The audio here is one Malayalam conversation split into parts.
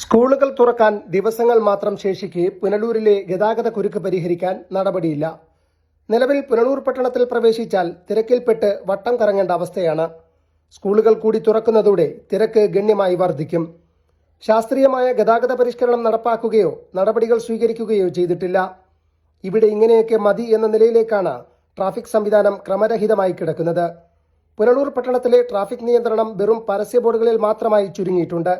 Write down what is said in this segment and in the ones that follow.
സ്കൂളുകൾ തുറക്കാൻ ദിവസങ്ങൾ മാത്രം ശേഷിക്കെ പുനലൂരിലെ ഗതാഗത കുരുക്ക് പരിഹരിക്കാൻ നടപടിയില്ല. നിലവിൽ പുനലൂർ പട്ടണത്തിൽ പ്രവേശിച്ചാൽ തിരക്കിൽപ്പെട്ട് വട്ടം കറങ്ങേണ്ട അവസ്ഥയാണ്. സ്കൂളുകൾ കൂടി തുറക്കുന്നതോടെ തിരക്ക് ഗണ്യമായി വർദ്ധിക്കും. ശാസ്ത്രീയമായ ഗതാഗത പരിഷ്കരണം നടപ്പാക്കുകയോ നടപടികൾ സ്വീകരിക്കുകയോ ചെയ്തിട്ടില്ല. ഇവിടെ ഇങ്ങനെയൊക്കെ മതി എന്ന നിലയിലേക്കാണ് ട്രാഫിക് സംവിധാനം ക്രമരഹിതമായി കിടക്കുന്നത്. പുനലൂർ പട്ടണത്തിലെ ട്രാഫിക് നിയന്ത്രണം വെറും പരസ്യ ബോർഡുകളിൽ മാത്രമായി ചുരുങ്ങിയിട്ടുണ്ട്.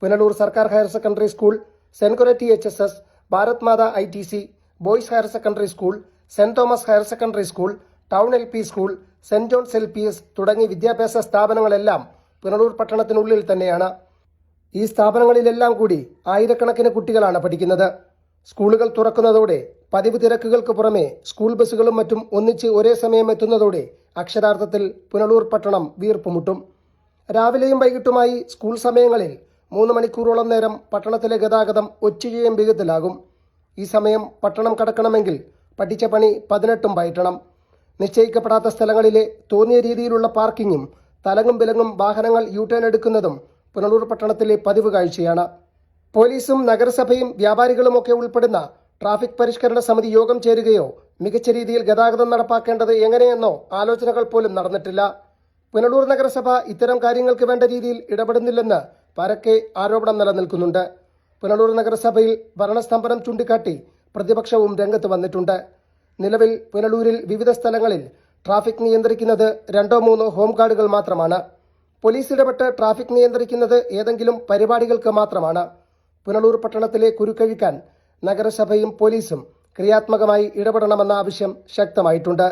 പുനലൂർ സർക്കാർ higher secondary school, saint Koratty HSS, Bharat Mata ITC, boys higher secondary school, saint Thomas higher secondary school, town LP school, saint John's LPS തുടങ്ങി വിദ്യാഭ്യാസ സ്ഥാപനങ്ങളെല്ലാം പുനലൂർ പട്ടണത്തിനുള്ളിൽ തന്നെയാണ്. ഈ സ്ഥാപനങ്ങളിലെല്ലാം കൂടി ആയിരക്കണക്കിന് കുട്ടികളാണ് പഠിക്കുന്നത്. സ്കൂളുകൾ തുറക്കുന്നതോടെ പതിവ് തിരക്കുകൾക്ക് പുറമെ സ്കൂൾ ബസ്സുകളും മറ്റും ഒന്നിച്ച് ഒരേ സമയം എത്തുന്നതോടെ അക്ഷരാർത്ഥത്തിൽ പുനലൂർ പട്ടണം വീർപ്പുമുട്ടും. രാവിലെയും വൈകിട്ടുമായി സ്കൂൾ സമയങ്ങളിൽ 3 മണിക്കൂറോളം നേരം പട്ടണത്തിലെ ഗതാഗതം ഒച്ചുചെയ്യും വേഗത്തിലാകും. ഈ സമയം പട്ടണം കടക്കണമെങ്കിൽ പഠിച്ച പണി 18 പയറ്റണം. നിശ്ചയിക്കപ്പെടാത്ത സ്ഥലങ്ങളിലെ തോന്നിയ രീതിയിലുള്ള പാർക്കിങ്ങും തലങ്ങും വിലങ്ങും വാഹനങ്ങൾ യൂടേൺ എടുക്കുന്നതും പുനലൂർ പട്ടണത്തിലെ പതിവ് കാഴ്ചയാണ്. പോലീസും നഗരസഭയും വ്യാപാരികളുമൊക്കെ ഉൾപ്പെടുന്ന ട്രാഫിക് പരിഷ്കരണ സമിതി യോഗം ചേരുകയോ മികച്ച രീതിയിൽ ഗതാഗതം നടപ്പാക്കേണ്ടത് എങ്ങനെയെന്നോ ആലോചനകൾ പോലും നടന്നിട്ടില്ല. പുനലൂർ നഗരസഭ ഇത്തരം കാര്യങ്ങൾക്ക് വേണ്ട രീതിയിൽ ഇടപെടുന്നില്ലെന്ന് പരക്കെ ആരോപണം നിലനിൽക്കുന്നുണ്ട്. പുനലൂർ നഗരസഭയിൽ ഭരണസ്തംഭനം ചൂണ്ടിക്കാട്ടി പ്രതിപക്ഷവും രംഗത്ത് വന്നിട്ടുണ്ട്. നിലവിൽ പുനലൂരിൽ വിവിധ സ്ഥലങ്ങളിൽ ട്രാഫിക് നിയന്ത്രിക്കുന്നത് 2-3 ഹോം ഗാർഡുകൾ മാത്രമാണ്. പോലീസ് ഇടപെട്ട് ട്രാഫിക് നിയന്ത്രിക്കുന്നത് ഏതെങ്കിലും പരിപാടികൾക്ക് മാത്രമാണ്. പുനലൂർ പട്ടണത്തിലെ കുരുക്കഴിക്കാൻ നഗരസഭയും പോലീസും ക്രിയാത്മകമായി ഇടപെടണമെന്ന ആവശ്യം ശക്തമായിട്ടുണ്ട്.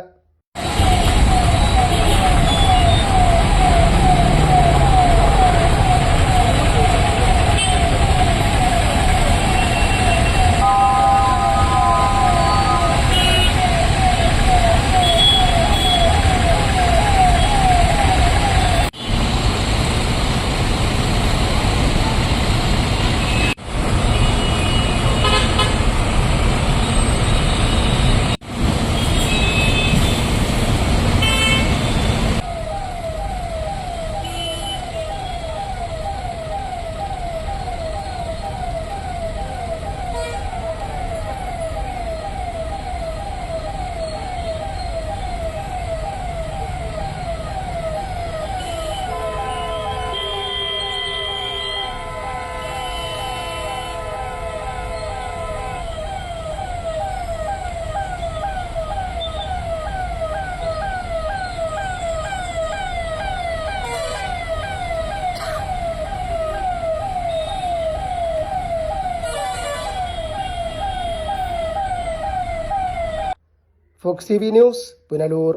Fox TV news, Punalur.